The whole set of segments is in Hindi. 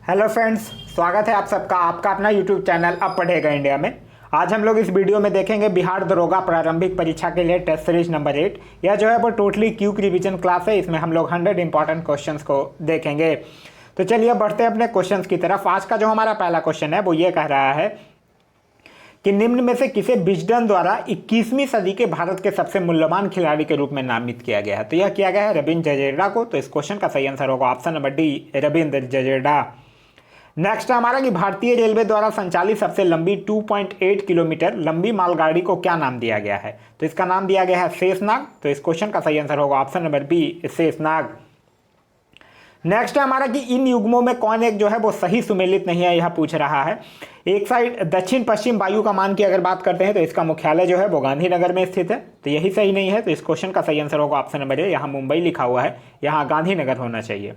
हेलो फ्रेंड्स, स्वागत है आप सबका आपका अपना यूट्यूब चैनल अब पढ़ेगा इंडिया में। आज हम लोग इस वीडियो में देखेंगे बिहार दरोगा प्रारंभिक परीक्षा के लिए टेस्ट सीरीज नंबर 8। यह जो है वो टोटली क्यूक रिवीजन क्लास है। इसमें हम लोग 100 इंपॉर्टेंट क्वेश्चंस को देखेंगे। तो चलिए बढ़ते हैं अपने क्वेश्चंस की तरफ। आज का जो हमारा पहला क्वेश्चन है वो ये कह रहा है कि निम्न में से किसे विजडन द्वारा 21वीं सदी के भारत के सबसे मूल्यवान खिलाड़ी के रूप में नामित किया गया है। तो यह किया गया है रविंद्र जडेजा को। तो इस क्वेश्चन का सही आंसर होगा option number D, Ravindra Jadeja. Next हमारा कि भारतीय रेलवे द्वारा संचालित सबसे लंबी 2.8 किलोमीटर लंबी मालगाड़ी को क्या नाम दिया गया है। तो इसका नाम दिया गया है शेषनाग। तो इस क्वेश्चन का सही आंसर होगा option number B, Sheshnag. Next है हमारा कि इन युग्मों में कौन एक जो है वो सही सुमेलित नहीं है, यह पूछ रहा है। एक साइड दक्षिण पश्चिम वायु कमान की अगर बात करते हैं तो इसका मुख्यालय जो है वो गांधीनगर में स्थित है। तो यही सही नहीं है। तो इस क्वेश्चन का सही आंसर होगा ऑप्शन नंबर ए, यहाँ मुंबई लिखा हुआ है, यहाँ गांधीनगर होना चाहिए।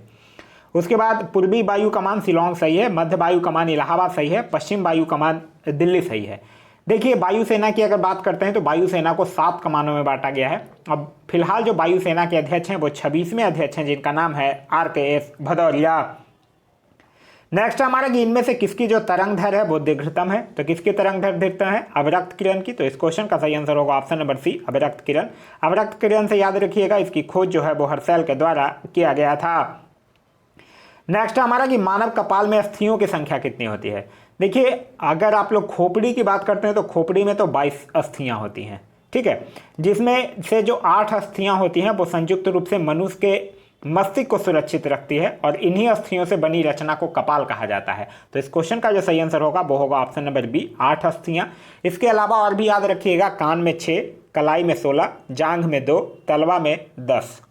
उसके बाद पूर्वी वायु कमान शिलोंग सही है, मध्य वायु कमान इलाहाबाद सही है, पश्चिम वायु कमान दिल्ली सही है। देखिए वायुसेना की अगर बात करते हैं तो वायुसेना को 7 कमानों में बांटा गया है। अब फिलहाल जो वायुसेना के अध्यक्ष हैं वो 26वें अध्यक्ष हैं, जिनका नाम है RKS भदौरिया। नेक्स्ट हमारा कि इनमें से किसकी जो तरंग दैर्घ्य है वो दीर्घतम है। तो किसकी तरंग दैर्घ्य दीर्घतम है? अवरक्त किरण की। तो इस क्वेश्चन का सही आंसर होगा ऑप्शन नंबर सी, अवरक्त किरण। अवरक्त किरण से याद रखिएगा, इसकी खोज जो है वो हर्सेल के द्वारा किया गया था। नेक्स्ट हमारा कि मानव कपाल में अस्थियों की संख्या कितनी होती है। देखिए अगर आप लोग खोपड़ी की बात करते हैं तो खोपड़ी में तो 22 अस्थियां होती हैं, ठीक है, जिसमें से जो 8 अस्थियां होती हैं वो संयुक्त रूप से मनुष्य के मस्तिष्क को सुरक्षित रखती है और इन्हीं अस्थियों से बनी रचना को कपाल कहा जाता है। तो इस क्वेश्चन का जो सही आंसर होगा वो होगा ऑप्शन नंबर बी, 8 अस्थियां। इसके अलावा और भी याद रखिएगा, कान में 6, कलाई में 16, जांघ में 2, तलवा में 10।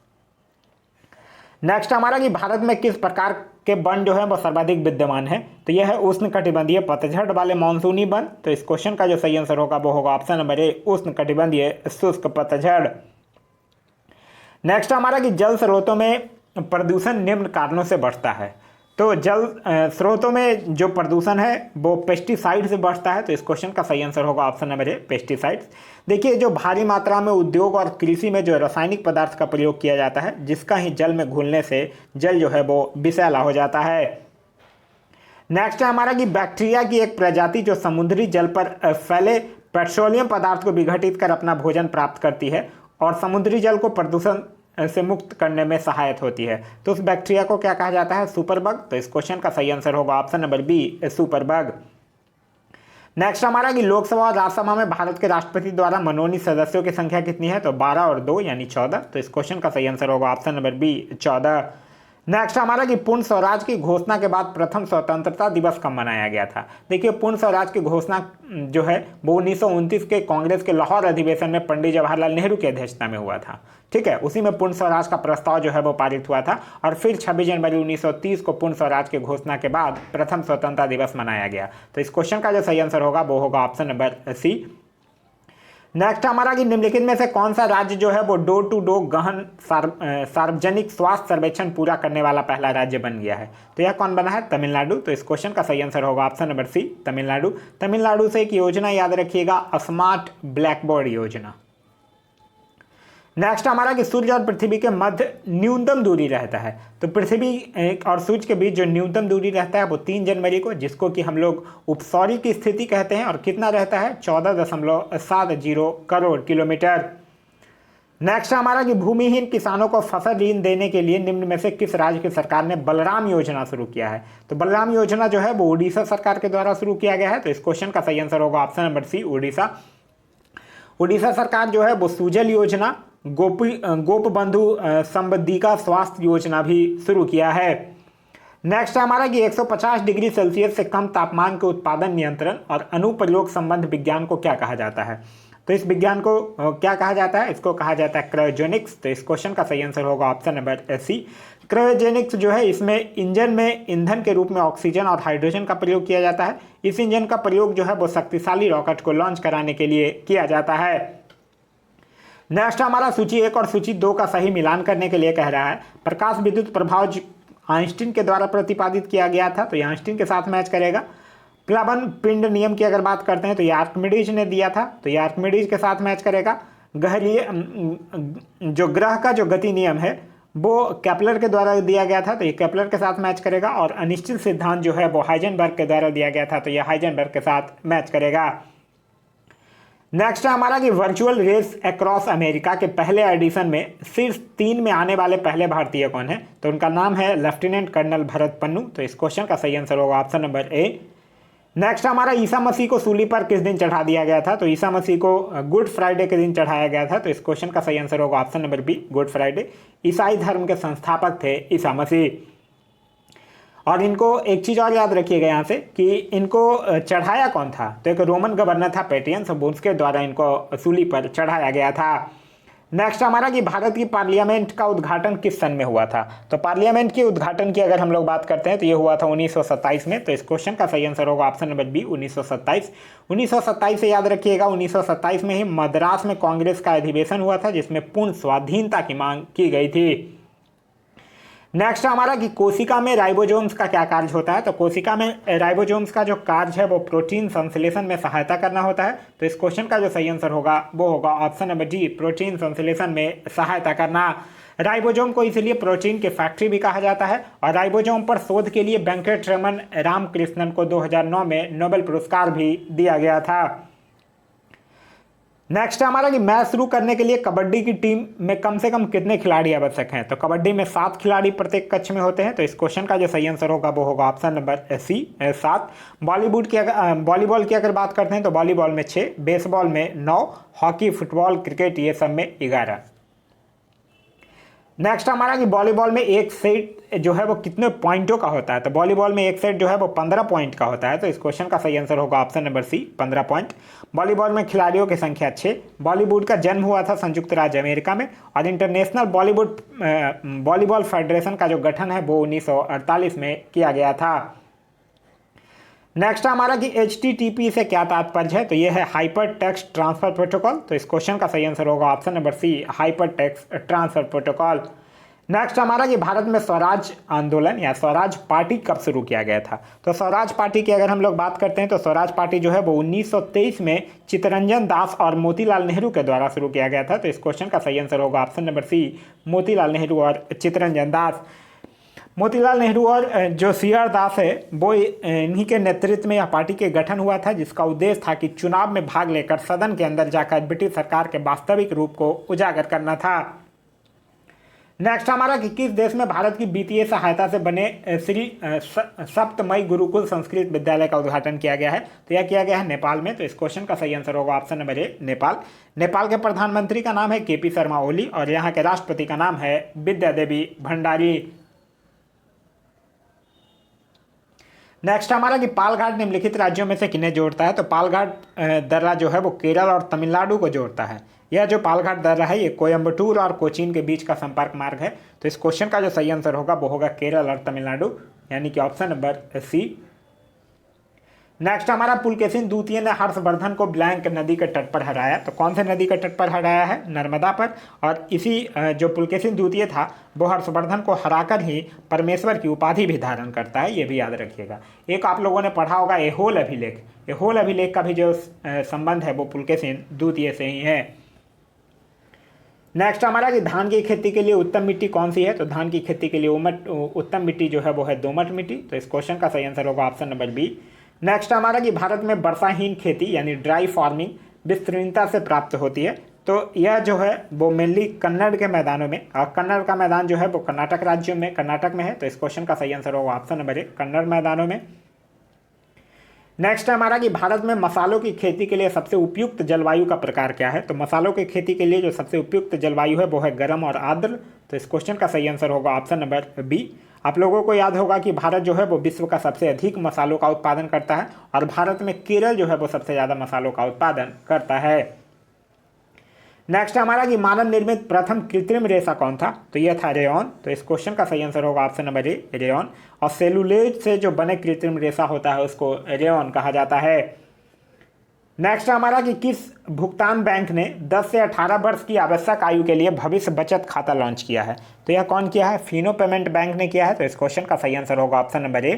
नेक्स्ट हमारा कि भारत में किस प्रकार के वन जो है वो सर्वाधिक विद्यमान है। तो यह है उष्णकटिबंधीय पतझड़ वाले मानसूनी वन। तो इस क्वेश्चन का जो सही आंसर होगा वो होगा ऑप्शन नंबर ए, उष्णकटिबंधीय शुष्क पतझड़। नेक्स्ट हमारा कि जल स्रोतों में प्रदूषण निम्न कारणों से बढ़ता है। तो जल स्रोतों में जो प्रदूषण है वो पेस्टिसाइड से बढ़ता है। तो इस क्वेश्चन का सही आंसर होगा ऑप्शन नंबर ए, पेस्टिसाइड्स। देखिए जो भारी मात्रा में उद्योग और कृषि में जो रासायनिक पदार्थ का प्रयोग किया जाता है, जिसका ही जल में घुलने से जल जो है वो विषैला हो जाता है। नेक्स्ट है हमारा कि बैक्टीरिया की एक प्रजाति जो समुद्री जल पर फैले पेट्रोलियम पदार्थ को विघटित कर अपना भोजन प्राप्त करती है और समुद्री जल को प्रदूषण से मुक्त करने में सहायक होती है। तो उस बैक्टीरिया को क्या कहा जाता है? सुपरबग। तो इस क्वेश्चन का सही आंसर होगा option number B, superbug. Next हमारा कि लोकसभा और राज्यसभा में भारत के राष्ट्रपति द्वारा मनोनीत सदस्यों की संख्या कितनी है। तो 12 और 2 यानी 14। तो इस क्वेश्चन का सही आंसर होगा ऑप्शन नंबर बी, 14। नेक्स्ट हमारा कि पूर्ण स्वराज की घोषणा के बाद प्रथम स्वतंत्रता दिवस कब मनाया गया था। देखिए पूर्ण स्वराज की घोषणा जो है वो 1929 के कांग्रेस के लाहौर अधिवेशन में पंडित जवाहरलाल नेहरू की अध्यक्षता में हुआ था, ठीक है। उसी में पूर्ण स्वराज का प्रस्ताव जो है वो पारित हुआ था और फिर 26 जनवरी 1930 को पूर्ण स्वराज की घोषणा के बाद प्रथम स्वतंत्रता दिवस मनाया गया। तो इस क्वेश्चन का जो सही आंसर होगा वो होगा ऑप्शन नंबर सी। नेक्स्ट हमारा कि निम्नलिखित में से कौन सा राज्य जो है वो डोर टू डोर गहन सार्वजनिक स्वास्थ्य सर्वेक्षण पूरा करने वाला पहला राज्य बन गया है। तो यह कौन बना है? तमिलनाडु। तो इस क्वेश्चन का सही आंसर होगा option number C, Tamil Nadu. Tamil Nadu से एक योजना याद रखिएगा, स्मार्ट ब्लैकबोर्ड योजना। नेक्स्ट हमारा कि सूर्य और पृथ्वी के मध्य न्यूनतम दूरी रहता है। तो पृथ्वी और सूर्य के बीच जो न्यूनतम दूरी रहता है वो 3 जनवरी को, जिसको कि हम लोग उपसौरी की स्थिति कहते हैं, और कितना रहता है? 14.70 करोड़ किलोमीटर। नेक्स्ट हमारा कि भूमिहीन किसानों को फसल ऋण देने के लिए निम्न में से किस राज्य की सरकार ने बलराम योजना शुरू किया है। तो बलराम योजना जो है वो उड़ीसा सरकार के द्वारा शुरू किया गया है। तो इस क्वेश्चन का सही आंसर होगा option number C, Orissa. Orissa सरकार जो है वो सुजल योजना, गोप बंधु संबद्धिका स्वास्थ्य योजना भी शुरू किया है। नेक्स्ट हमारा कि 150 डिग्री सेल्सियस से कम तापमान के उत्पादन नियंत्रण और अनुप्रयोग संबंध विज्ञान को क्या कहा जाता है। तो इस विज्ञान को क्या कहा जाता है? इसको कहा जाता है क्रायोजेनिक्स। तो इस क्वेश्चन का सही आंसर होगा ऑप्शन नंबर सी, क्रायोजेनिक्स जो है इसमें इंजन में ईंधन के रूप में ऑक्सीजन और हाइड्रोजन का प्रयोग किया जाता है। इस इंजन का प्रयोग जो है वो शक्तिशाली रॉकेट को लॉन्च कराने के लिए किया जाता है। नेक्स्ट हमारा सूची 1 और सूची 2 का सही मिलान करने के लिए कह रहा है। प्रकाश विद्युत प्रभाव आइंस्टीन के द्वारा प्रतिपादित किया गया था, तो ये आइंस्टीन के साथ मैच करेगा। प्लावन पिंड नियम की अगर बात करते हैं तो ये आर्किमिडीज ने दिया था, तो ये आर्किमिडीज के साथ मैच करेगा। जो ग्रह का जो गति नियम है वो केपलर के द्वारा दिया गया था, तो ये केपलर के साथ मैच करेगा। और अनिश्चित सिद्धांत जो है वो हाइजेनबर्ग के द्वारा दिया गया था, तो ये हाइजेनबर्ग के साथ मैच करेगा। नेक्स्ट है हमारा कि वर्चुअल रेस अक्रॉस अमेरिका के पहले एडिशन में शीर्ष 3 में आने वाले पहले भारतीय कौन है? तो उनका नाम है लेफ्टिनेंट कर्नल भरत पन्नू। तो इस क्वेश्चन का सही आंसर होगा ऑप्शन नंबर ए। नेक्स्ट हमारा ईसा मसीह को सूली पर किस दिन चढ़ा दिया गया था? तो ईसा मसीह को गुड फ्राइडे के दिन चढ़ाया गया था। तो इस क्वेश्चन का सही आंसर होगा option number B, Good Friday. ईसाई धर्म के संस्थापक थे ईसा मसीह। और इनको एक चीज़ और याद रखिएगा यहाँ से कि इनको चढ़ाया कौन था? तो एक रोमन गवर्नर था पेटियंस, उसके द्वारा इनको सूली पर चढ़ाया गया था। नेक्स्ट हमारा कि भारत की पार्लियामेंट का उद्घाटन किस सन में हुआ था? तो पार्लियामेंट के उद्घाटन की अगर हम लोग बात करते हैं तो ये हुआ था 1927 में। तो इस क्वेश्चन का सही आंसर होगा ऑप्शन नंबर बी, 1927। 1927 से याद रखिएगा, 1927 में ही मद्रास में कांग्रेस का अधिवेशन हुआ था जिसमें पूर्ण स्वाधीनता की मांग की गई थी। नेक्स्ट हमारा कि कोशिका में राइबोसोम्स का क्या कार्य होता है? तो कोशिका में राइबोसोम्स का जो कार्य है वो प्रोटीन संश्लेषण में सहायता करना होता है। तो इस क्वेश्चन का जो सही आंसर होगा वो होगा ऑप्शन नंबर डी, प्रोटीन संश्लेषण में सहायता करना। राइबोसोम को इसलिए प्रोटीन की फैक्ट्री भी कहा जाता है। और राइबोसोम पर शोध के लिए वेंकटरमन रामकृष्णन को 2009 में नोबेल पुरस्कार भी दिया गया था। नेक्स्ट हमारा कि मैच शुरू करने के लिए कबड्डी की टीम में कम से कम कितने खिलाड़ी आवश्यक हैं? तो कबड्डी में 7 खिलाड़ी प्रत्येक कक्ष में होते हैं। तो इस क्वेश्चन का जो सही आंसर होगा वो होगा ऑप्शन नंबर सी, 7। वॉलीबॉल की अगर बात करते हैं तो वॉलीबॉल में 6, बेसबॉल में 9, हॉकी, फुटबॉल, क्रिकेट ये सब में 11। नेक्स्ट हमारा कि वॉलीबॉल में एक सेट जो है वो कितने पॉइंटों का होता है? तो वॉलीबॉल में एक सेट जो है वो 15 पॉइंट का होता है। तो इस क्वेश्चन का सही आंसर होगा option number C, 15 point. Volleyball में खिलाड़ियों की संख्या 6। बॉलीवुड का जन्म हुआ था संयुक्त राज्य अमेरिका में। और इंटरनेशनल वॉलीबॉल फेडरेशन का जो गठन है वो 1948 में किया गया था। नेक्स्ट हमारा कि HTTP से क्या तात्पर्य है? तो ये है हाइपर टेक्स्ट ट्रांसफर प्रोटोकॉल। तो इस क्वेश्चन का सही आंसर होगा option number C, hyper text transfer protocol. Next हमारा कि भारत में स्वराज आंदोलन या स्वराज पार्टी कब शुरू किया गया था? तो स्वराज पार्टी की अगर हम लोग बात करते हैं तो स्वराज पार्टी जो है वो 1923 में चित्तरंजन दास और मोतीलाल नेहरू के द्वारा शुरू किया गया था। तो इस क्वेश्चन का सही आंसर होगा option number C, Motilal Nehru और चित्तरंजन दास। मोतीलाल नेहरू और जो CR दास है वो इन्हीं के नेतृत्व में यह पार्टी के गठन हुआ था, जिसका उद्देश्य था कि चुनाव में भाग लेकर सदन के अंदर जाकर ब्रिटिश सरकार के वास्तविक रूप को उजागर करना था। नेक्स्ट हमारा कि किस देश में भारत की वित्तीय सहायता से बने श्री सप्तमई गुरुकुल संस्कृत विद्यालय का उद्घाटन किया गया है? तो यह किया गया है नेपाल में। तो इस क्वेश्चन का सही आंसर होगा ऑप्शन नंबर ए, नेपाल। नेपाल के प्रधानमंत्री का नाम है KP शर्मा ओली और यहाँ के राष्ट्रपति का नाम है विद्या देवी भंडारी। नेक्स्ट हमारा कि पालघाट निम्नलिखित राज्यों में से किन्हें जोड़ता है? तो पालघाट दर्रा जो है वो केरल और तमिलनाडु को जोड़ता है। यह जो पालघाट दर्रा है ये कोयम्बटूर और कोचीन के बीच का संपर्क मार्ग है। तो इस क्वेश्चन का जो सही आंसर होगा वो होगा केरल और तमिलनाडु, यानी कि ऑप्शन नंबर सी। नेक्स्ट हमारा पुलकेशिन द्वितीय ने हर्षवर्धन को ब्लैंक नदी के तट पर हराया। तो कौन से नदी के तट पर हराया है? नर्मदा पर। और इसी जो पुलकेशिन द्वितीय था वो हर्षवर्धन को हराकर ही परमेश्वर की उपाधि भी धारण करता है, ये भी याद रखिएगा। एक आप लोगों ने पढ़ा होगा एहोल अभिलेख, एहोल अभिलेख का भी जो संबंध है वो पुलकेशिन द्वितीय से ही है। नेक्स्ट हमारा कि धान की खेती के लिए उत्तम मिट्टी कौन सी है? तो धान की खेती के लिए उत्तम मिट्टी जो है वो है दोमट मिट्टी। तो इस क्वेश्चन का सही आंसर होगा ऑप्शन नंबर बी। नेक्स्ट हमारा कि भारत में वर्षाहीन खेती यानी ड्राई फार्मिंग विस्तीर्णता से प्राप्त होती है। तो यह जो है वो मेनली कन्नड़ के मैदानों में, और कन्नड़ का मैदान जो है वो कर्नाटक राज्य में, कर्नाटक में है। तो इस क्वेश्चन का सही आंसर होगा ऑप्शन नंबर ए, कन्नड़ मैदानों में। नेक्स्ट हमारा कि भारत में मसालों की खेती के लिए सबसे उपयुक्त जलवायु का प्रकार क्या है? तो मसालों की खेती के लिए जो सबसे उपयुक्त जलवायु है वो है गर्म और आर्द्र। तो इस क्वेश्चन का सही आंसर होगा ऑप्शन नंबर बी। आप लोगों को याद होगा कि भारत जो है वो विश्व का सबसे अधिक मसालों का उत्पादन करता है और भारत में केरल जो है वो सबसे ज़्यादा मसालों का उत्पादन करता है। नेक्स्ट हमारा कि मानव निर्मित प्रथम कृत्रिम रेशा कौन था? तो यह था रेयॉन। तो इस क्वेश्चन का सही आंसर होगा ऑप्शन नंबर ए, रेयॉन। और सेलुलोज से जो बने कृत्रिम रेशा होता है उसको रेयॉन कहा जाता है। नेक्स्ट हमारा कि किस भुगतान बैंक ने 10 से 18 वर्ष की आवश्यक आयु के लिए भविष्य बचत खाता लॉन्च किया है? तो यह कौन किया है? फिनो पेमेंट बैंक ने किया है। तो इस क्वेश्चन का सही आंसर होगा ऑप्शन नंबर ए।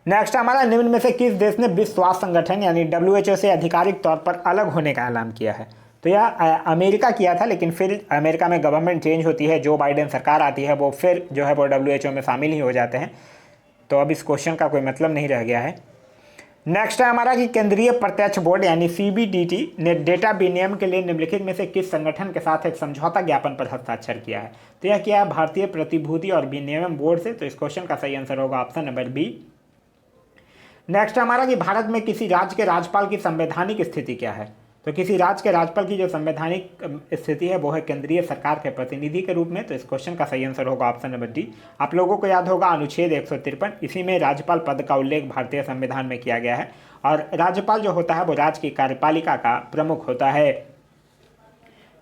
नेक्स्ट हमारा निम्न में से किस देश ने विश्व स्वास्थ्य संगठन यानी WHO से आधिकारिक तौर पर अलग होने का ऐलान किया है? तो यह अमेरिका किया था, लेकिन फिर अमेरिका में गवर्नमेंट चेंज होती है, जो बाइडेन सरकार आती है, वो फिर जो है वो WHO में शामिल ही हो जाते हैं। तो अब इस क्वेश्चन का कोई मतलब नहीं रह गया है। नेक्स्ट है हमारा कि केंद्रीय प्रत्यक्ष बोर्ड यानी CBDT ने डेटा विनिमय के लिए निम्नलिखित में से किस संगठन के साथ एक समझौता ज्ञापन पर हस्ताक्षर किया है? तो यह किया है भारतीय प्रतिभूति और विनिमय बोर्ड से। तो इस क्वेश्चन का सही आंसर होगा ऑप्शन नंबर बी। नेक्स्ट हमारा कि भारत में किसी राज्य के राज्यपाल की संवैधानिक स्थिति क्या है? तो किसी राज्य के राज्यपाल की जो संवैधानिक स्थिति है वो है केंद्रीय सरकार के प्रतिनिधि के रूप में। तो इस क्वेश्चन का सही आंसर होगा ऑप्शन नंबर डी। आप लोगों को याद होगा अनुच्छेद 153, इसी में राज्यपाल पद का उल्लेख भारतीय संविधान में किया गया है और राज्यपाल जो होता है वो राज्य की कार्यपालिका का प्रमुख होता है।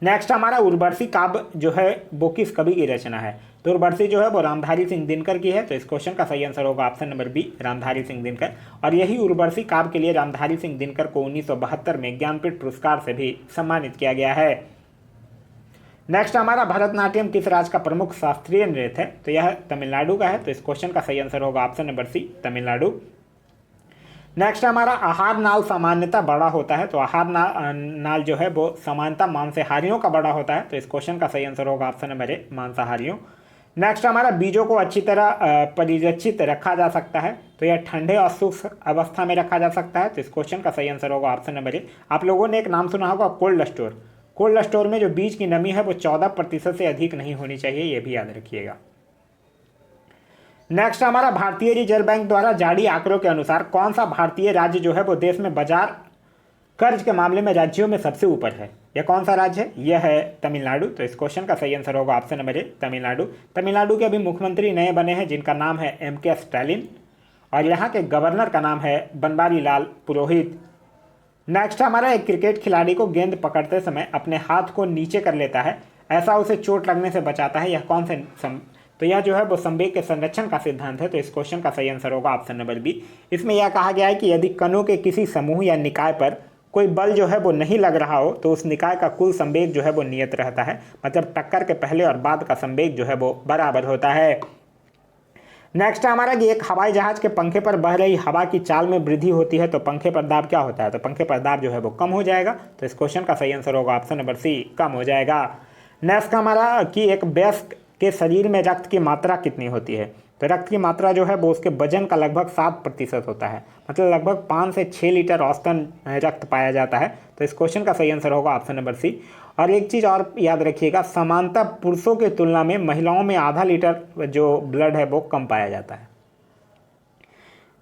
नेक्स्ट हमारा उर्वशी काव्य जो है वो किस कवि की रचना है? तो उर्वशी जो है वो रामधारी सिंह दिनकर की है। तो इस क्वेश्चन का सही आंसर होगा option number B, Ramdhari Singh Dinkar. और यही उर्वशी काव्य के लिए रामधारी सिंह दिनकर को 1972 में ज्ञानपीठ पुरस्कार से भी सम्मानित किया गया है। नेक्स्ट हमारा भरतनाट्यम किस राज्य का प्रमुख शास्त्रीय नृत्य है? तो यह तमिलनाडु का है। तो इस क्वेश्चन का सही आंसर होगा option number C, Tamil Nadu. Next हमारा आहार नाल सामान्यतः बड़ा होता है। तो आहार नाल जो है वो सामान्यतः मांसाहारियों का बड़ा होता है। तो इस क्वेश्चन का सही आंसर होगा ऑप्शन नंबर ए, मांसाहारियों। नेक्स्ट हमारा बीजों को अच्छी तरह परिरक्षित रखा जा सकता है। तो यह ठंडे और शुष्क अवस्था में रखा जा सकता है। तो इस क्वेश्चन का सही आंसर होगा ऑप्शन नंबर ए। आप लोगों ने एक नाम सुना होगा कोल्ड स्टोर। कोल्ड स्टोर में जो बीज की नमी है वो 14% से अधिक नहीं होनी चाहिए, ये भी याद रखिएगा। नेक्स्ट हमारा भारतीय रिजर्व बैंक द्वारा जारी आंकड़ों के अनुसार कौन सा भारतीय राज्य जो है वो देश में बाजार कर्ज के मामले में राज्यों में सबसे ऊपर है? यह कौन सा राज्य है? यह है तमिलनाडु। तो इस क्वेश्चन का सही आंसर होगा ऑप्शन नंबर ए, तमिलनाडु। तमिलनाडु के अभी मुख्यमंत्री नए बने हैं जिनका नाम है MK स्टालिन और यहाँ के गवर्नर का नाम है बनवारी लाल पुरोहित। नेक्स्ट हमारा एक क्रिकेट खिलाड़ी को गेंद पकड़ते समय अपने हाथ को नीचे कर लेता है, ऐसा उसे चोट लगने से बचाता है, यह कौन से तो यह जो है वो संवेग के संरक्षण का सिद्धांत है। तो इस क्वेश्चन का सही आंसर होगा ऑप्शन नंबर बी। इसमें यह कहा गया है कि यदि कणों के किसी समूह या निकाय पर कोई बल जो है वो नहीं लग रहा हो तो उस निकाय का कुल संवेग जो है वो नियत रहता है, मतलब टक्कर के पहले और बाद का संवेग जो है वो बराबर होता है। नेक्स्ट हमारा कि एक हवाई जहाज के पंखे पर बह रही हवा की चाल में वृद्धि होती है तो पंखे पर दाब क्या होता है? तो पंखे पर दाब जो है वो कम हो जाएगा। तो इस क्वेश्चन का सही आंसर होगा ऑप्शन नंबर सी, कम हो जाएगा। नेक्स्ट हमारा कि एक वयस्क के शरीर में रक्त की मात्रा कितनी होती है? तो रक्त की मात्रा जो है वो उसके वजन का लगभग 7% होता है, मतलब लगभग 5 से 6 लीटर औसतन रक्त पाया जाता है। तो इस क्वेश्चन का सही आंसर होगा ऑप्शन नंबर सी। और एक चीज़ और याद रखिएगा, समानतः पुरुषों की तुलना में महिलाओं में आधा लीटर जो ब्लड है वो कम पाया जाता है।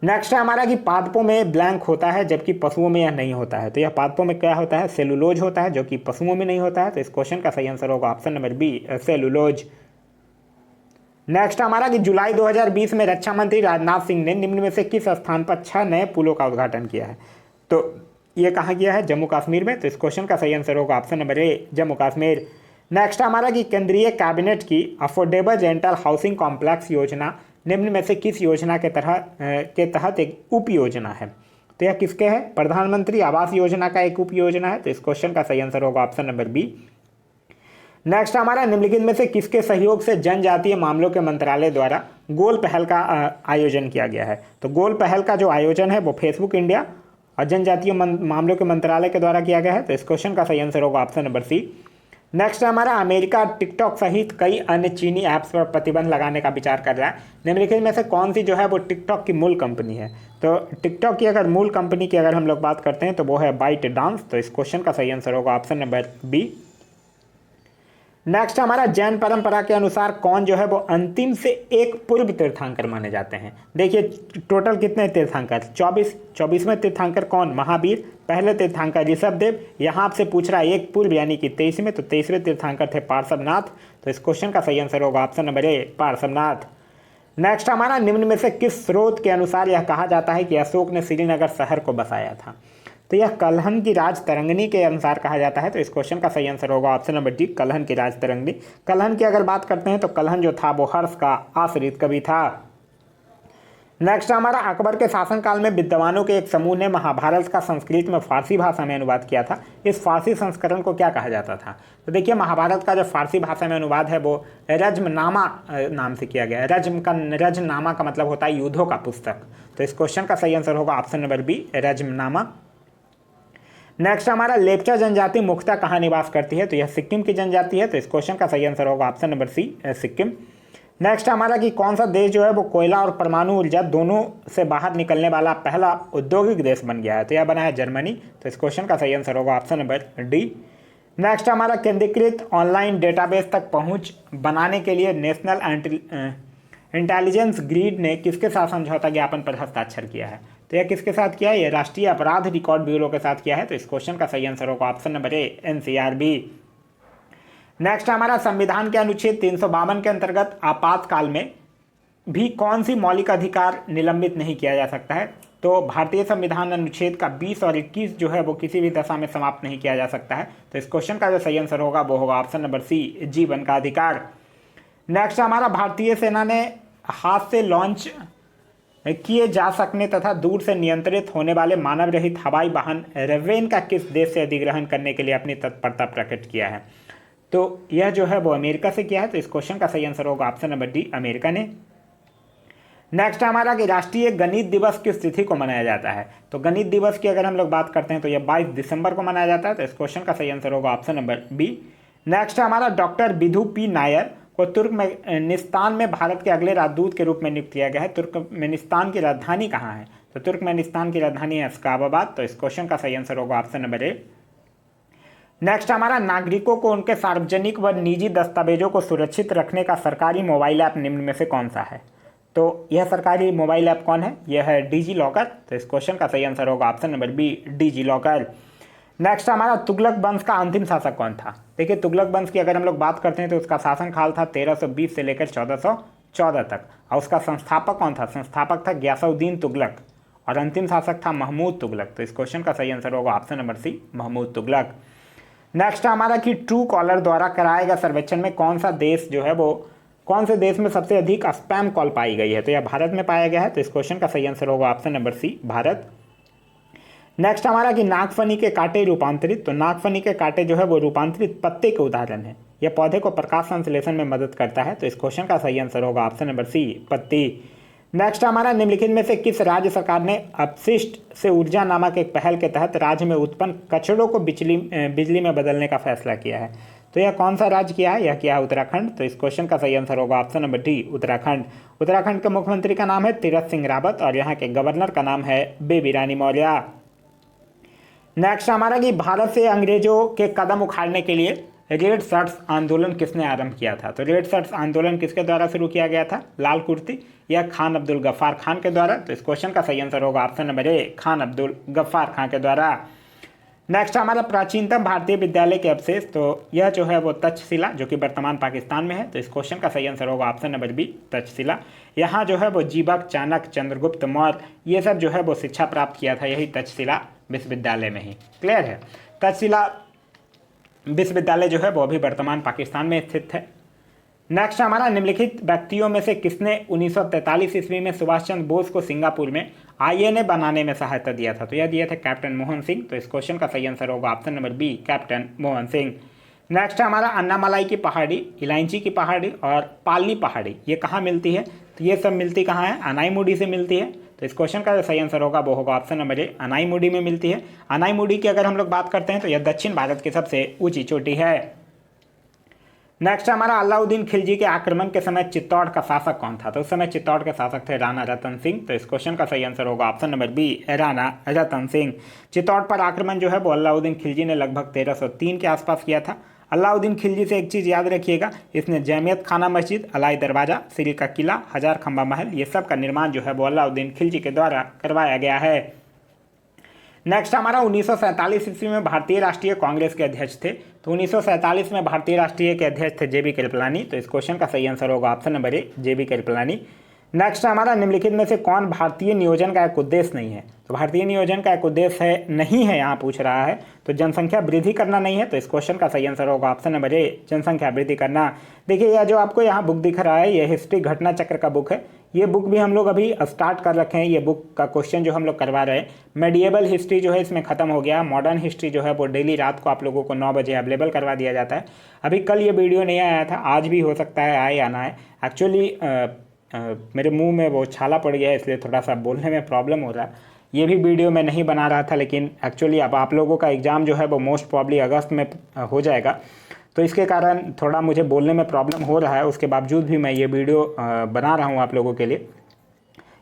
नेक्स्ट है हमारा कि पादपों में ब्लैंक होता है जबकि पशुओं में यह नहीं होता है। तो यह पादपों में क्या होता है? सेलुलोज होता है, जो कि पशुओं में नहीं होता है। तो इस क्वेश्चन का सही आंसर होगा option number B, cellulose. Next हमारा कि जुलाई 2020 में रक्षा मंत्री राजनाथ सिंह ने निम्न में से किस स्थान पर 6 नए पुलों का उद्घाटन किया है? तो ये कहाँ किया है? जम्मू कश्मीर में। तो इस क्वेश्चन का सही आंसर होगा ऑप्शन नंबर ए, जम्मू कश्मीर। नेक्स्ट हमारा कि केंद्रीय कैबिनेट की अफोर्डेबल रेंटल हाउसिंग कॉम्प्लेक्स योजना निम्न में से किस योजना के तहत एक उप योजना है? तो यह किसके है? प्रधानमंत्री आवास योजना का एक उप योजना है। तो इस क्वेश्चन का सही आंसर होगा ऑप्शन नंबर बी। नेक्स्ट हमारा निम्नलिखित में से किसके सहयोग से जनजातीय मामलों के मंत्रालय द्वारा गोल पहल का आयोजन किया गया है? तो गोल पहल का जो आयोजन है वो फेसबुक इंडिया और जनजातीय मामलों के मंत्रालय के द्वारा किया गया है। तो इस क्वेश्चन का सही आंसर होगा ऑप्शन नंबर सी। नेक्स्ट हमारा अमेरिका टिकटॉक सहित कई अन्य चीनी ऐप्स पर प्रतिबंध लगाने का विचार कर रहा है। निम्नलिखित में से कौन सी जो है वो टिकटॉक की मूल कंपनी है? तो टिकटॉक की अगर मूल कंपनी की अगर हम लोग बात करते हैं तो वो है बाइट डांस। तो इस क्वेश्चन का सही आंसर होगा ऑप्शन नंबर बी। नेक्स्ट हमारा जैन परंपरा के अनुसार कौन जो है वो अंतिम से एक पूर्व तीर्थंकर माने जाते हैं? देखिए टोटल कितने तीर्थंकर? 24वें तीर्थंकर कौन? महावीर। पहले तीर्थंकर ऋषभदेव। यहाँ आपसे पूछ रहा है एक पूर्व यानी कि 23वें, तो 23वें तीर्थंकर थे पार्श्वनाथ। तो इस क्वेश्चन का सही आंसर होगा ऑप्शन नंबर ए, पार्श्वनाथ। नेक्स्ट हमारा निम्न में से किस स्रोत के अनुसार यह कहा जाता है कि अशोक ने श्रीनगर शहर को बसाया था? तो यह कल्हन की राज तरंगिणी के अनुसार कहा जाता है। तो इस क्वेश्चन का सही आंसर होगा ऑप्शन नंबर डी, कल्हन की राज तरंगिणी। कल्हन की अगर बात करते हैं तो कल्हन जो था वो हर्ष का आश्रित कवि था। नेक्स्ट हमारा अकबर के शासनकाल में विद्वानों के एक समूह ने महाभारत का संस्कृत में फारसी भाषा में अनुवाद किया था। इस फारसी संस्करण को क्या कहा जाता था? तो देखिए महाभारत का जो फारसी भाषा में अनुवाद है वो रजमनामा नाम से किया गया है। रजनामा का मतलब होता है युद्धों का पुस्तक। तो इस क्वेश्चन का सही आंसर होगा ऑप्शन नंबर बी, रजमनामा। नेक्स्ट हमारा लेप्चा जनजाति मुख्यतः कहाँ निवास करती है, तो यह सिक्किम की जनजाति है, तो इस क्वेश्चन का सही आंसर होगा option number C, Sikkim. Next हमारा कि कौन सा देश जो है वो कोयला और परमाणु ऊर्जा दोनों से बाहर निकलने वाला पहला औद्योगिक देश बन गया है, तो यह बना है जर्मनी, तो इस क्वेश्चन का सही आंसर होगा ऑप्शन नंबर डी। नेक्स्ट हमारा केंद्रीकृत ऑनलाइन डेटाबेस तक पहुंच बनाने के लिए नेशनल इंटेलिजेंस ग्रिड ने किसके साथ समझौता ज्ञापन पर हस्ताक्षर किया है, तो यह किसके साथ किया है, यह राष्ट्रीय अपराध रिकॉर्ड ब्यूरो के साथ किया है, तो इस क्वेश्चन का सही आंसर होगा ऑप्शन नंबर ए, एनसीआरबी। नेक्स्ट हमारा संविधान के अनुच्छेद 352 के अंतर्गत आपातकाल में भी कौन सी मौलिक अधिकार निलंबित नहीं किया जा सकता है, तो भारतीय संविधान अनुच्छेद का 20 और 21 जो है वो किसी भी दशा में समाप्त नहीं किया जा सकता है, तो इस क्वेश्चन का जो सही आंसर होगा वो होगा ऑप्शन नंबर सी, जीवन का अधिकार। नेक्स्ट हमारा भारतीय सेना ने हाथ से लॉन्च किए जा सकने तथा दूर से नियंत्रित होने वाले मानव रहित हवाई वाहन रेवेन का किस देश से अधिग्रहण करने के लिए अपनी तत्परता प्रकट किया है, तो यह जो है वो अमेरिका से किया है, तो इस क्वेश्चन का सही आंसर होगा ऑप्शन नंबर डी, अमेरिका ने। नेक्स्ट हमारा कि राष्ट्रीय गणित दिवस किस तिथि को मनाया जाता है, तो गणित दिवस की अगर हम लोग बात करते हैं तो यह 22 दिसंबर को मनाया जाता है, तो इस क्वेश्चन का सही आंसर होगा ऑप्शन नंबर बी। नेक्स्ट हमारा डॉक्टर विधु पी नायर को तुर्कमेनिस्तान में भारत के अगले राजदूत के रूप में नियुक्त किया गया है, तुर्कमेनिस्तान की राजधानी कहाँ है, तो तुर्कमेनिस्तान की राजधानी है अशगाबाद, तो इस क्वेश्चन का सही आंसर होगा ऑप्शन नंबर ए। नेक्स्ट हमारा नागरिकों को उनके सार्वजनिक व निजी दस्तावेजों को सुरक्षित रखने का सरकारी मोबाइल ऐप निम्न में से कौन सा है, तो यह सरकारी मोबाइल ऐप कौन है, यह है डिजी लॉकर, तो इस क्वेश्चन का सही आंसर होगा option number B, digi locker. Next हमारा तुगलक वंश का अंतिम शासक कौन था, देखिए तुगलक वंश की अगर हम लोग बात करते हैं तो उसका शासनकाल था 1320 से लेकर 1414 तक, और उसका संस्थापक कौन था, संस्थापक था ग्यासुद्दीन तुगलक, और अंतिम शासक था महमूद तुगलक, तो इस क्वेश्चन का सही आंसर होगा option number C, Mahmud Tughlaq. Next हमारा कि ट्रू कॉलर द्वारा कराए गए सर्वेक्षण में कौन सा देश जो है वो कौन से देश में सबसे अधिक स्पैम कॉल पाई गई है, तो यह भारत में पाया गया है, तो इस क्वेश्चन का सही आंसर होगा option number C, Bharat. Next हमारा कि नागफनी के कांटे रूपांतरित, तो नागफनी के कांटे जो है वो रूपांतरित पत्ते के उदाहरण है, यह पौधे को प्रकाश संश्लेषण में मदद करता है, तो इस क्वेश्चन का सही आंसर होगा ऑप्शन नंबर सी, पत्ती। नेक्स्ट हमारा निम्नलिखित में से किस राज्य सरकार ने अपशिष्ट से ऊर्जा नामक एक पहल के तहत राज्य में उत्पन्न कचड़ों को बिजली में बदलने का फैसला किया है, तो यह कौन सा राज्य किया है, यह किया है उत्तराखंड, तो इस क्वेश्चन का सही आंसर होगा option number D, Uttarakhand. Uttarakhand के मुख्यमंत्री का नाम है तीरथ सिंह रावत और यहाँ के गवर्नर का नाम है बेबी रानी मौर्य। नेक्स्ट हमारा कि भारत से अंग्रेजों के कदम उखाड़ने के लिए रेड शर्ट्स आंदोलन किसने आरंभ किया था, तो रेड शर्ट्स आंदोलन किसके द्वारा शुरू किया गया था, लाल कुर्ती या खान अब्दुल गफ्फार खान के द्वारा, तो इस क्वेश्चन का सही आंसर होगा option number A, Khan Abdul Ghaffar Khan के द्वारा। नेक्स्ट हमारा प्राचीनतम भारतीय विद्यालय के अवशेष, तो यह जो है वो तक्षशिला जो कि वर्तमान पाकिस्तान में है, तो इस क्वेश्चन का सही आंसर होगा ऑप्शन नंबर बी, तक्षशिला। यहाँ जो है वो जीवक, चाणक्य, चंद्रगुप्त मौर्य ये सब जो है वो शिक्षा प्राप्त किया था यही तक्षशिला विश्वविद्यालय में ही, क्लियर है। तक्षशिला विश्वविद्यालय जो है वो अभी वर्तमान पाकिस्तान में स्थित है। नेक्स्ट हमारा निम्नलिखित व्यक्तियों में से किसने 1943 ईस्वी में सुभाष चंद्र बोस को सिंगापुर में आईएनए बनाने में सहायता दिया था, तो यह दिए थे कैप्टन मोहन सिंह, तो इस क्वेश्चन का सही आंसर होगा option number B, captain Mohan Singh. Next हमारा अन्नामलाई की पहाड़ी, इलायची की पहाड़ी और पालनी पहाड़ी ये कहाँ मिलती है, तो ये सब मिलती कहाँ है, अनाईमुडी से मिलती है, तो इस क्वेश्चन का जो सही आंसर होगा वो होगा ऑप्शन नंबर ए, अनाईमुडी में मिलती है। अनाईमुडी की अगर हम लोग बात करते हैं तो यह दक्षिण भारत की सबसे ऊंची चोटी है। नेक्स्ट हमारा अलाउद्दीन खिलजी के आक्रमण के समय चित्तौड़ का शासक कौन था, तो उस समय चित्तौड़ के शासक थे राणा रतन सिंह, तो इस क्वेश्चन का सही आंसर होगा option number B, Rana Ratan Singh. Chittor पर आक्रमण जो है वो अलाउद्दीन खिलजी ने लगभग 1303 के आसपास किया था। अलाउद्दीन खिलजी से एक चीज़ याद रखिएगा, इसने जैमियत खाना मस्जिद, अलाई दरवाज़ा, सिरी का किला, हजार खंबा महल ये सब का निर्माण जो है वो अलाउद्दीन खिलजी के द्वारा करवाया गया है। नेक्स्ट हमारा 1947 ईस्वी में भारतीय राष्ट्रीय कांग्रेस के अध्यक्ष थे, तो 1947 में भारतीय राष्ट्रीय के अध्यक्ष थे जेबी कृपलानी, तो इस क्वेश्चन का सही आंसर होगा option number A, JB Kripalani. Next हमारा निम्नलिखित में से कौन भारतीय नियोजन का एक उद्देश्य नहीं है, तो भारतीय नियोजन का एक उद्देश्य है नहीं है यहाँ पूछ रहा है, तो जनसंख्या वृद्धि करना नहीं है, तो इस क्वेश्चन का सही आंसर होगा ऑप्शन नंबर ए, जनसंख्या वृद्धि करना। देखिए यह जो आपको यहाँ बुक दिख रहा है ये हिस्ट्री घटना चक्र का बुक है, ये बुक भी हम लोग अभी स्टार्ट कर रखे हैं, ये बुक का क्वेश्चन जो हम लोग करवा रहे हैं। मेडिएवल हिस्ट्री जो है इसमें खत्म हो गया, मॉडर्न हिस्ट्री जो है वो डेली रात को आप लोगों को 9 बजे अवेलेबल करवा दिया जाता है। अभी कल ये वीडियो नहीं आया था, आज भी हो सकता है आए या ना आए। एक्चुअली मेरे मुंह में वो छाला पड़ गया है इसलिए थोड़ा सा बोलने में प्रॉब्लम हो रहा है, ये भी वीडियो मैं नहीं बना रहा था, लेकिन एक्चुअली अब आप लोगों का एग्ज़ाम जो है वो मोस्ट प्रॉब्ली अगस्त में हो जाएगा, तो इसके कारण थोड़ा मुझे बोलने में प्रॉब्लम हो रहा है। उसके बावजूद भी मैं ये वीडियो बना रहा हूँ आप लोगों के लिए।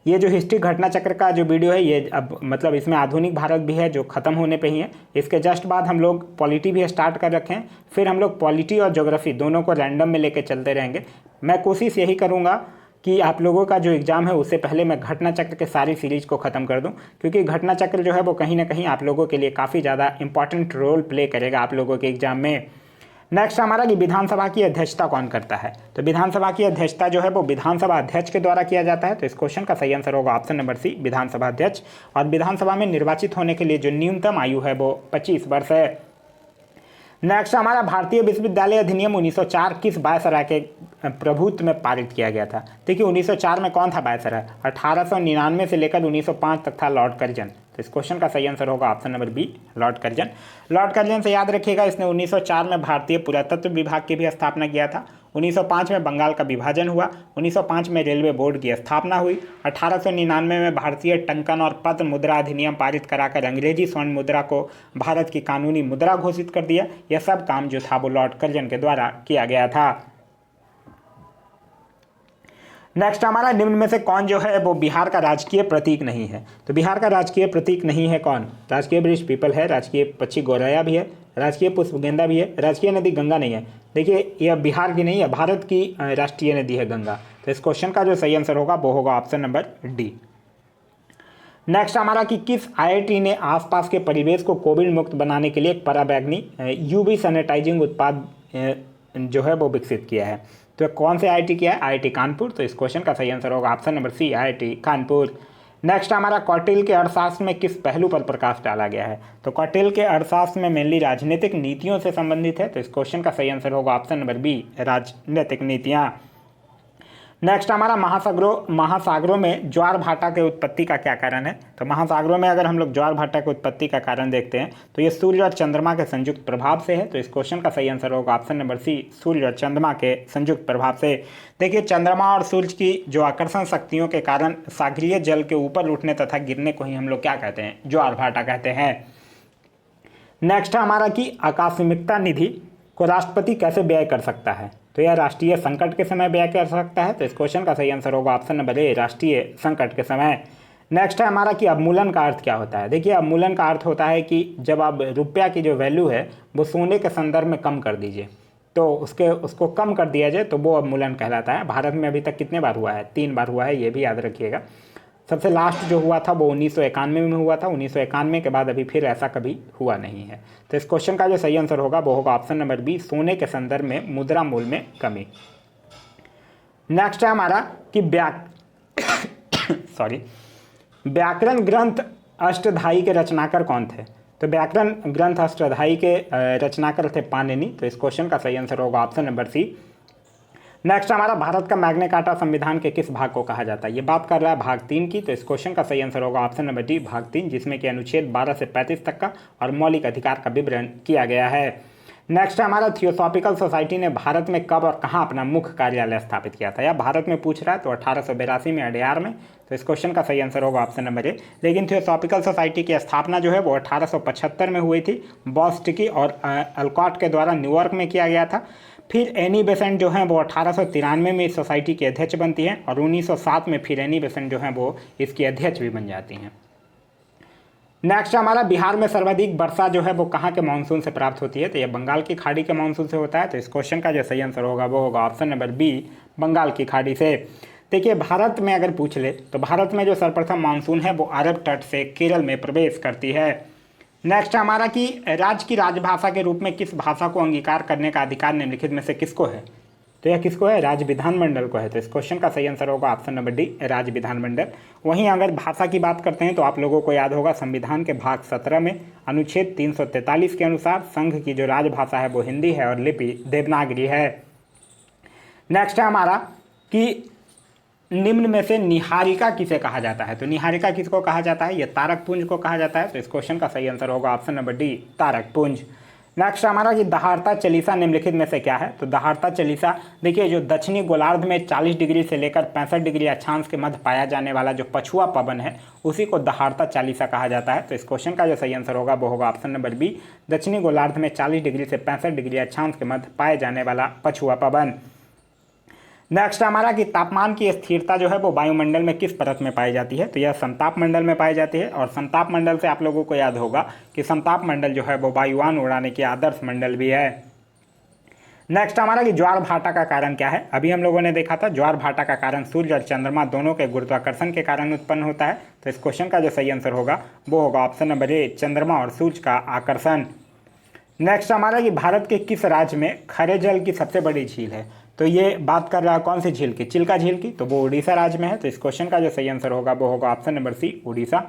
ये जो हिस्ट्री घटना चक्र का जो वीडियो है, ये अब मतलब इसमें आधुनिक भारत भी है जो ख़त्म होने पे ही है। इसके जस्ट बाद हम लोग पॉलिटी भी स्टार्ट कर रखे हैं, फिर हम लोग पॉलिटी और ज्योग्राफी दोनों को रैंडम में लेके चलते रहेंगे। मैं कोशिश यही करूँगा कि आप लोगों का जो एग्ज़ाम है उससे पहले मैं घटना चक्र के सारी सीरीज़ को ख़त्म कर दूं, क्योंकि घटना चक्र जो है वो कहीं ना कहीं आप लोगों के लिए काफ़ी ज़्यादा इंपॉर्टेंट रोल प्ले करेगा आप लोगों के एग्ज़ाम में। नेक्स्ट हमारा कि विधानसभा की अध्यक्षता कौन करता है। तो विधानसभा की अध्यक्षता जो है वो विधानसभा अध्यक्ष के द्वारा किया जाता है। तो इस क्वेश्चन का सही आंसर होगा ऑप्शन नंबर सी, विधानसभा अध्यक्ष। और विधानसभा में निर्वाचित होने के लिए जो न्यूनतम आयु है वो 25 वर्ष है। नेक्स्ट हमारा भारतीय विश्वविद्यालय अधिनियम 1904 किस वायसराय के प्रभुत्व में पारित किया गया था। देखिए 1904 में कौन था वायसराय, 1899 से लेकर 1905 तक था लॉर्ड कर्जन। तो इस क्वेश्चन का सही आंसर होगा option number B, Lord Curzon. Lord Curzon से याद रखिएगा, इसने 1904 में भारतीय पुरातत्व विभाग की भी स्थापना किया था। 1905 में बंगाल का विभाजन हुआ। 1905 में रेलवे बोर्ड की स्थापना हुई। 1899 में भारतीय टंकन और पत्र मुद्रा अधिनियम पारित कराकर अंग्रेजी स्वर्ण मुद्रा को भारत की कानूनी मुद्रा घोषित कर दिया। यह सब काम जो था वो लॉर्ड कर्जन के द्वारा किया गया था। नेक्स्ट हमारा निम्न में से कौन जो है वो बिहार का राजकीय प्रतीक नहीं है। तो बिहार का राजकीय प्रतीक नहीं है कौन। राजकीय वृक्ष पीपल है, राजकीय पक्षी गौरैया भी है, राजकीय पुष्प गेंदा भी है, राजकीय नदी गंगा नहीं है। देखिए यह बिहार की नहीं है, भारत की राष्ट्रीय नदी है गंगा। तो इस क्वेश्चन का जो सही आंसर होगा वो होगा ऑप्शन नंबर डी। नेक्स्ट हमारा कि किस आईआईटी ने आसपास के परिवेश को कोविड मुक्त बनाने के लिए एक पराबैंगनी यूवी सैनिटाइजिंग उत्पाद जो है वो विकसित किया है। तो कौन से आईआईटी किया है, आईआईटी कानपुर। तो इस क्वेश्चन का सही आंसर होगा option number C, IIT Kanpur. Next हमारा कौटिल्य के अर्थशास्त्र में किस पहलू पर प्रकाश डाला गया है। तो कौटिल्य के अर्थशास्त्र में मेनली राजनीतिक नीतियों से संबंधित है। तो इस क्वेश्चन का सही आंसर होगा ऑप्शन नंबर बी, राजनीतिक नीतियाँ। नेक्स्ट हमारा महासागरों में ज्वार भाटा के उत्पत्ति का क्या कारण है। तो महासागरों में अगर हम लोग ज्वार भाटा के उत्पत्ति का कारण देखते हैं तो ये सूर्य और चंद्रमा के संयुक्त प्रभाव से है। तो इस क्वेश्चन का सही आंसर होगा ऑप्शन नंबर सी, सूर्य और चंद्रमा के संयुक्त प्रभाव से। देखिए चंद्रमा और सूर्य की जो आकर्षण शक्तियों के कारण सागरीय जल के ऊपर उठने तथा गिरने को ही हम लोग क्या कहते हैं, ज्वार भाटा कहते हैं। नेक्स्ट है हमारा कि आकस्मिकता निधि को राष्ट्रपति कैसे व्यय कर सकता है। तो यह राष्ट्रीय संकट के समय व्यय कर सकता है। तो इस क्वेश्चन का सही आंसर होगा ऑप्शन नंबर ए, राष्ट्रीय संकट के समय। नेक्स्ट है हमारा कि अवमूलन का अर्थ क्या होता है। देखिए अवमूलन का अर्थ होता है कि जब आप रुपया की जो वैल्यू है वो सोने के संदर्भ में कम कर दीजिए, तो उसको कम कर दिया जाए तो वो अवमूलन कहलाता है। भारत में अभी तक कितने बार हुआ है, 3 बार हुआ है, ये भी याद रखिएगा। सबसे लास्ट जो हुआ था वो 1991 में हुआ था। 1991 के बाद अभी फिर ऐसा कभी हुआ नहीं है। तो इस क्वेश्चन का जो सही आंसर होगा वो होगा ऑप्शन नंबर बी, सोने के संदर्भ में मुद्रा मूल्य में कमी। नेक्स्ट है हमारा कि व्याकरण ग्रंथ अष्टधाई के रचनाकार कौन थे। तो व्याकरण ग्रंथ अष्टधाई के रचनाकार थे पाणिनि। तो इस क्वेश्चन का सही आंसर होगा ऑप्शन नंबर सी। नेक्स्ट हमारा भारत का मैग्ना कार्टा संविधान के किस भाग को कहा जाता है। ये बात कर रहा है भाग 3 की। तो इस क्वेश्चन का सही आंसर होगा ऑप्शन नंबर डी, भाग 3, जिसमें कि अनुच्छेद 12 से 35 तक का और मौलिक अधिकार का विवरण किया गया है। नेक्स्ट हमारा थियोसॉफिकल सोसाइटी ने भारत में कब और कहाँ अपना मुख्य कार्यालय स्थापित किया था। या भारत में पूछ रहा है तो 1882 में अडयार में। तो इस क्वेश्चन का सही आंसर होगा ऑप्शन नंबर ए। लेकिन थियोसॉफिकल सोसाइटी की स्थापना जो है वो 1875 में हुई थी, बॉस्टिकी और अल्कॉट के द्वारा न्यूयॉर्क में किया गया था। फिर एनी बेसेंट जो है वो 1893 में इस सोसाइटी की अध्यक्ष बनती हैं और 1907 में फिर एनी बेसेंट जो है वो इसकी अध्यक्ष भी बन जाती हैं। नेक्स्ट हमारा बिहार में सर्वाधिक वर्षा जो है वो कहाँ के मानसून से प्राप्त होती है। तो ये बंगाल की खाड़ी के मानसून से होता है। तो इस क्वेश्चन का जो सही आंसर होगा वो होगा ऑप्शन नंबर बी, बंगाल की खाड़ी से। देखिए भारत में अगर पूछ ले तो भारत में जो सर्वप्रथम मानसून है वो अरब तट से केरल में प्रवेश करती है। नेक्स्ट हमारा कि राज्य की राजभाषा के रूप में किस भाषा को अंगीकार करने का अधिकार निम्नलिखित में से किसको है। तो यह किसको है, राज्य विधानमंडल को है। तो इस क्वेश्चन का सही आंसर होगा ऑप्शन नंबर डी, राज्य विधानमंडल। वहीं अगर भाषा की बात करते हैं तो आप लोगों को याद होगा संविधान के भाग 17 में अनुच्छेद 343 के अनुसार संघ की जो राजभाषा है वो हिंदी है और लिपि देवनागरी है। नेक्स्ट है हमारा कि निम्न में से निहारिका किसे कहा जाता है। तो निहारिका किसको कहा जाता है, ये तारक पुंज को कहा जाता है। तो इस क्वेश्चन का सही आंसर होगा ऑप्शन नंबर डी, तारक पुंज। नेक्स्ट हमारा कि दहाड़ता चालीसा निम्नलिखित में से क्या है। तो दहाड़ता चालीसा देखिए, जो दक्षिणी गोलार्ध में 40 डिग्री से लेकर 65 डिग्री अक्षांश के मध्य पाया जाने वाला जो पछुआ पवन है उसी को दहाड़ता चालीसा कहा जाता है। तो इस क्वेश्चन का जो सही आंसर होगा वो होगा ऑप्शन नंबर बी, दक्षिणी गोलार्ध में 40 डिग्री से 65 डिग्री अक्षांश के मध्य पाए जाने वाला पछुआ पवन। नेक्स्ट हमारा कि तापमान की स्थिरता जो है वो वायुमंडल में किस परत में पाई जाती है। तो यह समताप मंडल में पाई जाती है, और समताप मंडल से आप लोगों को याद होगा कि समताप मंडल जो है वो वायुयान उड़ाने के आदर्श मंडल भी है। नेक्स्ट हमारा कि ज्वार भाटा का कारण क्या है। अभी हम लोगों ने देखा था ज्वार भाटा का कारण सूर्य और चंद्रमा दोनों के गुरुत्वाकर्षण के कारण उत्पन्न होता है। तो इस क्वेश्चन का जो सही आंसर होगा वो होगा ऑप्शन नंबर ए, चंद्रमा और सूर्य का आकर्षण। नेक्स्ट हमारा कि भारत के किस राज्य में खरे जल की सबसे बड़ी झील है। तो ये बात कर रहा है कौन सी झील की, चिल्का झील की। तो वो उड़ीसा राज्य में है। तो इस क्वेश्चन का जो सही आंसर होगा वो होगा option number C, Orissa.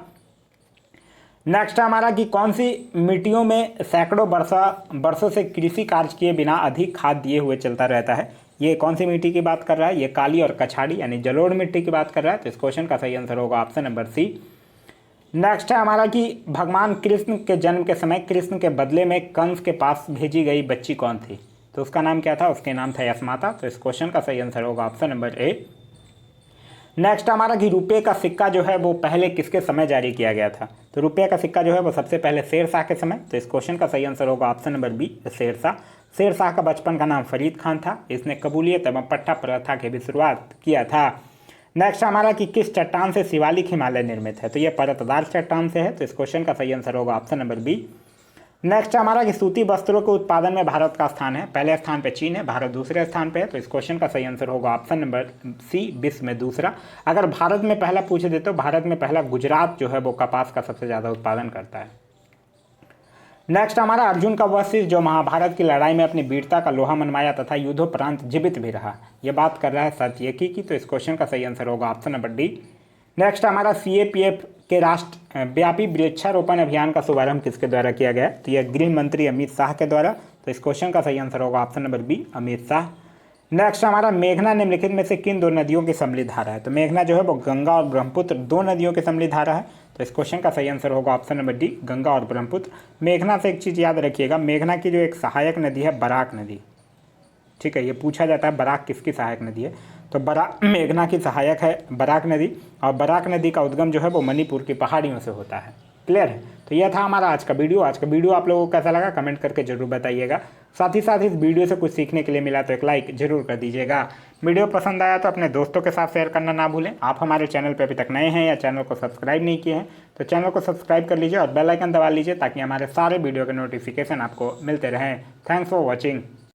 Next हमारा कि कौन सी मिट्टियों में सैकड़ों वर्षों से कृषि कार्य किए बिना अधिक खाद दिए हुए चलता रहता है। ये कौन सी मिट्टी की बात कर रहा है, ये काली और कछाड़ी यानी जलोढ़ मिट्टी की बात कर रहा है। तो इस क्वेश्चन का सही आंसर होगा ऑप्शन नंबर सी। नेक्स्ट है हमारा कि भगवान कृष्ण के जन्म के समय कृष्ण के बदले में कंस के पास भेजी गई बच्ची कौन थी। तो उसका नाम क्या था, उसके नाम था यशमाता। तो इस क्वेश्चन का सही आंसर होगा ऑप्शन नंबर ए। नेक्स्ट हमारा कि रुपये का सिक्का जो है वो पहले किसके समय जारी किया गया था। तो रुपये का सिक्का जो है वो सबसे पहले शेरशाह के समय। तो इस क्वेश्चन का सही आंसर होगा option number B, Sher Shah. Sher Shah का बचपन का नाम फरीद खान था। इसने कबूलियत एवं पट्टा प्रथा की भी शुरुआत किया था। नेक्स्ट हमारा कि किस चट्टान से शिवालिक हिमालय निर्मित है। तो ये परतदार चट्टान से है। तो इस क्वेश्चन का सही आंसर होगा ऑप्शन नंबर बी। नेक्स्ट हमारा कि सूती वस्त्रों के उत्पादन में भारत का स्थान है। पहले स्थान पे चीन है, भारत दूसरे स्थान पे है। तो इस क्वेश्चन का सही आंसर होगा ऑप्शन नंबर सी, विश्व में दूसरा। अगर भारत में पहला पूछे दे तो भारत में पहला गुजरात जो है वो कपास का सबसे ज़्यादा उत्पादन करता है। नेक्स्ट हमारा अर्जुन का वह शिष्य जो महाभारत की लड़ाई में अपनी वीरता का लोहा मनवाया तथा युद्धोपरांत जीवित भी रहा। ये बात कर रहा है सत्यकी की। तो इस क्वेश्चन का सही आंसर होगा ऑप्शन नंबर डी। नेक्स्ट हमारा सीएपीएफ के राष्ट्रव्यापी वृक्षारोपण अभियान का शुभारंभ किसके द्वारा किया गया। तो यह गृह मंत्री अमित शाह के द्वारा। तो इस क्वेश्चन का सही आंसर होगा option number B, Amit Shah. Next हमारा मेघना निम्नलिखित में से किन दो नदियों की सम्मिलित धारा है। तो मेघना जो है वो गंगा और ब्रह्मपुत्र दो नदियों की सम्मिलित धारा है। तो इस क्वेश्चन का सही आंसर होगा ऑप्शन नंबर डी, गंगा और ब्रह्मपुत्र। मेघना से एक चीज़ याद रखिएगा, मेघना की जो एक सहायक नदी है बराक नदी, ठीक है। ये पूछा जाता है बराक किसकी सहायक नदी है। तो मेघना की सहायक है बराक नदी, और बराक नदी का उद्गम जो है वो मणिपुर की पहाड़ियों से होता है। क्लियर है। तो यह था हमारा आज का वीडियो। आज का वीडियो आप लोगों को कैसा लगा कमेंट करके जरूर बताइएगा। साथ ही साथ इस वीडियो से कुछ सीखने के लिए मिला तो एक लाइक जरूर कर दीजिएगा। वीडियो पसंद आया तो अपने दोस्तों के साथ शेयर करना ना भूलें। आप हमारे चैनल पर अभी तक नए हैं या चैनल को सब्सक्राइब नहीं किए हैं तो चैनल को सब्सक्राइब कर लीजिए और बेल आइकन दबा लीजिए ताकि हमारे सारे वीडियो के नोटिफिकेशन आपको मिलते रहें। Thanks for watching.